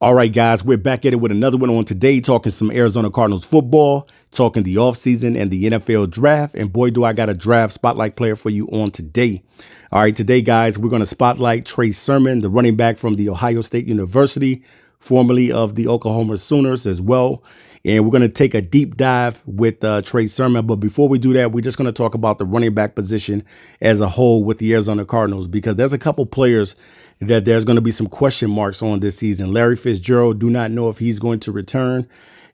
All right, guys, we're back at it with another one on today, talking some Arizona Cardinals football, talking the offseason and the NFL draft. And boy, do I got a draft spotlight player for you on today. All right, today, guys, we're going to spotlight Trey Sermon, the running back from the Ohio State University, formerly of the Oklahoma Sooners as well. And we're going to take a deep dive with Trey Sermon. But before we do that, we're just going to talk about the running back position as a whole with the Arizona Cardinals, because there's a couple players that there's going to be some question marks on this season. Larry Fitzgerald, do not know if he's going to return.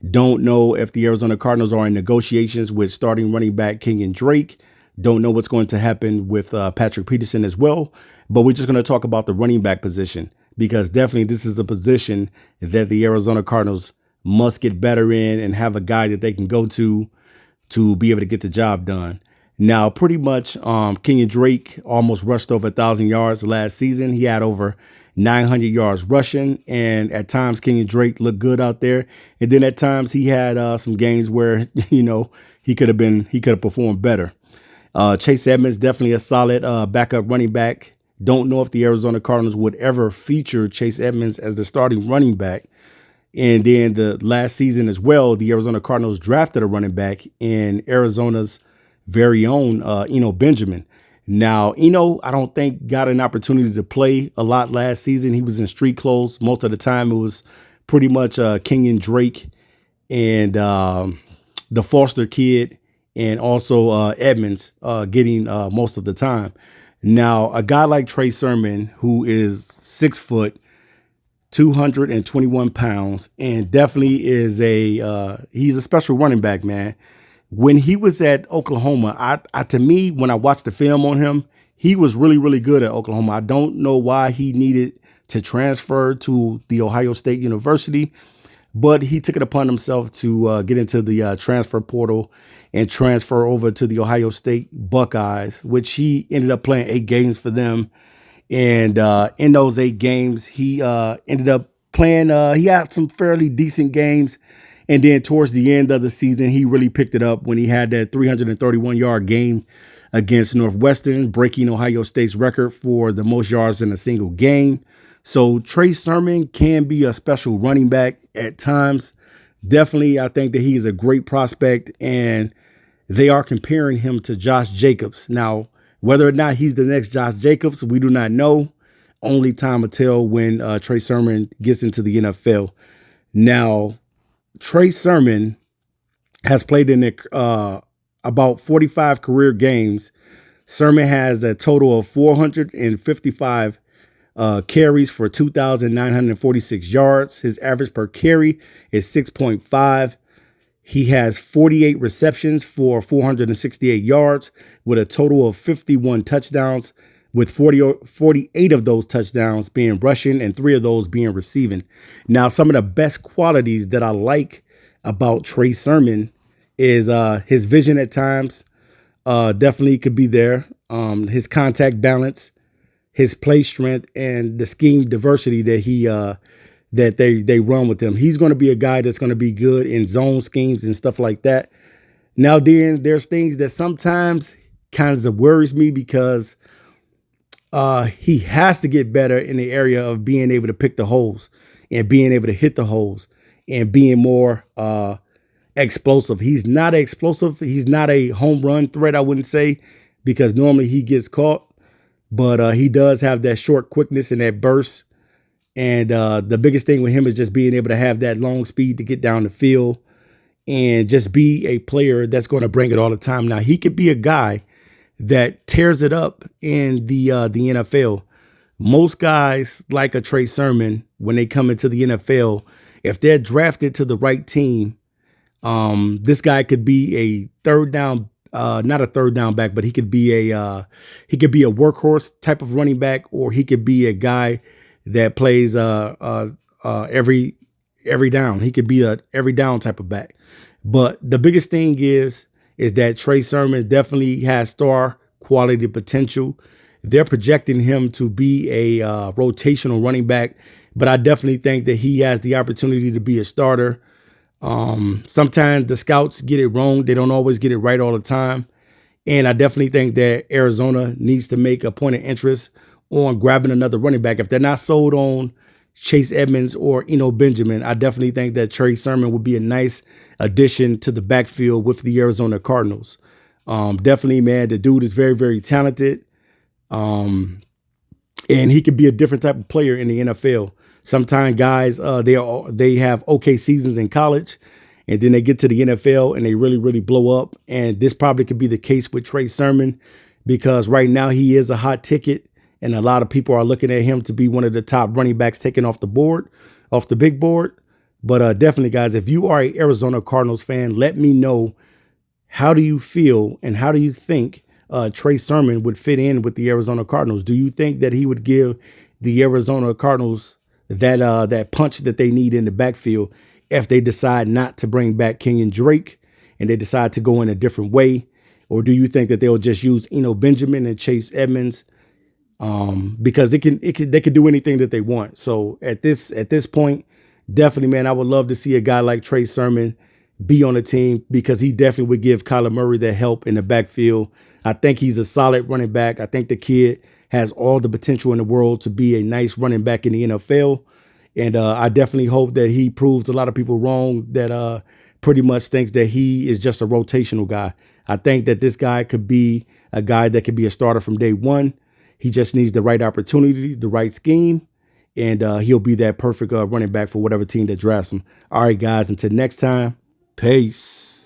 Don't know if the Arizona Cardinals are in negotiations with starting running back Kenyan Drake. Don't know what's going to happen with Patrick Peterson as well. But we're just going to talk about the running back position, because definitely this is a position that the Arizona Cardinals must get better in and have a guy that they can go to be able to get the job done. Now, pretty much Kenyan Drake almost rushed over 1,000 yards last season. He had over 900 yards rushing, and at times Kenyan Drake looked good out there. And then at times he had some games where, he could have performed better. Chase Edmonds, definitely a solid backup running back. Don't know if the Arizona Cardinals would ever feature Chase Edmonds as the starting running back. And then the last season as well, the Arizona Cardinals drafted a running back in Arizona's very own Benjamin. Now, I don't think got an opportunity to play a lot last season. He was in street clothes. Most of the time it was pretty much Kenyan Drake and the foster kid, and also Edmonds getting most of the time. Now, a guy like Trey Sermon, who is 6 foot, 221 pounds, and definitely is he's a special running back, man. When he was at Oklahoma, to me, when I watched the film on him, he was really, really good at Oklahoma. I don't know why he needed to transfer to the Ohio State University, but he took it upon himself to get into the transfer portal and transfer over to the Ohio State Buckeyes, which he ended up playing 8 games for them. And in those 8 games, he ended up playing. He had some fairly decent games. And then towards the end of the season, he really picked it up when he had that 331-yard game against Northwestern, breaking Ohio State's record for the most yards in a single game. So Trey Sermon can be a special running back at times. Definitely, I think that he is a great prospect, and they are comparing him to Josh Jacobs. Now, whether or not he's the next Josh Jacobs, we do not know. Only time will tell when Trey Sermon gets into the NFL. Now, Trey Sermon has played in about 45 career games. Sermon has a total of 455 carries for 2,946 yards. His average per carry is 6.5. He has 48 receptions for 468 yards with a total of 51 touchdowns, with 48 of those touchdowns being rushing and 3 of those being receiving. Now, some of the best qualities that I like about Trey Sermon is his vision at times. Definitely could be there. His contact balance, his play strength, and the scheme diversity that they run with him. He's going to be a guy that's going to be good in zone schemes and stuff like that. Now, then there's things that sometimes kind of worries me, because he has to get better in the area of being able to pick the holes and being able to hit the holes and being more explosive. He's not explosive. He's not a home run threat, I wouldn't say, because normally he gets caught. But he does have that short quickness and that burst. And the biggest thing with him is just being able to have that long speed to get down the field and just be a player that's going to bring it all the time. Now, he could be a guy that tears it up in the NFL. Most guys like a Trey Sermon, when they come into the NFL, if they're drafted to the right team, this guy could be a third down, not a third down back, but he could be a workhorse type of running back, or he could be a guy that plays every down. He could be a every down type of back. But the biggest thing is that Trey Sermon definitely has star quality potential. They're projecting him to be a rotational running back, but I definitely think that he has the opportunity to be a starter. Sometimes the scouts get it wrong. They don't always get it right all the time. And I definitely think that Arizona needs to make a point of interest on grabbing another running back. If they're not sold on Chase Edmonds or Benjamin. I definitely think that Trey Sermon would be a nice addition to the backfield with the Arizona Cardinals. Definitely, man, the dude is very, very talented. And he could be a different type of player in the NFL. Sometimes guys, they have okay seasons in college, and then they get to the NFL and they really, really blow up. And this probably could be the case with Trey Sermon, because right now he is a hot ticket, and a lot of people are looking at him to be one of the top running backs taken off the board, off the big board. But definitely, guys, if you are an Arizona Cardinals fan, let me know, how do you feel and how do you think Trey Sermon would fit in with the Arizona Cardinals? Do you think that he would give the Arizona Cardinals that punch that they need in the backfield if they decide not to bring back Kenyan Drake and they decide to go in a different way? Or do you think that they'll just use Benjamin and Chase Edmonds? Because they could do anything that they want. So at this point, definitely, man, I would love to see a guy like Trey Sermon be on the team, because he definitely would give Kyler Murray that help in the backfield. I think he's a solid running back. I think the kid has all the potential in the world to be a nice running back in the NFL. And I definitely hope that he proves a lot of people wrong that pretty much thinks that he is just a rotational guy. I think that this guy could be a guy that could be a starter from day one. He just needs the right opportunity, the right scheme, and he'll be that perfect running back for whatever team that drafts him. All right, guys, until next time, peace.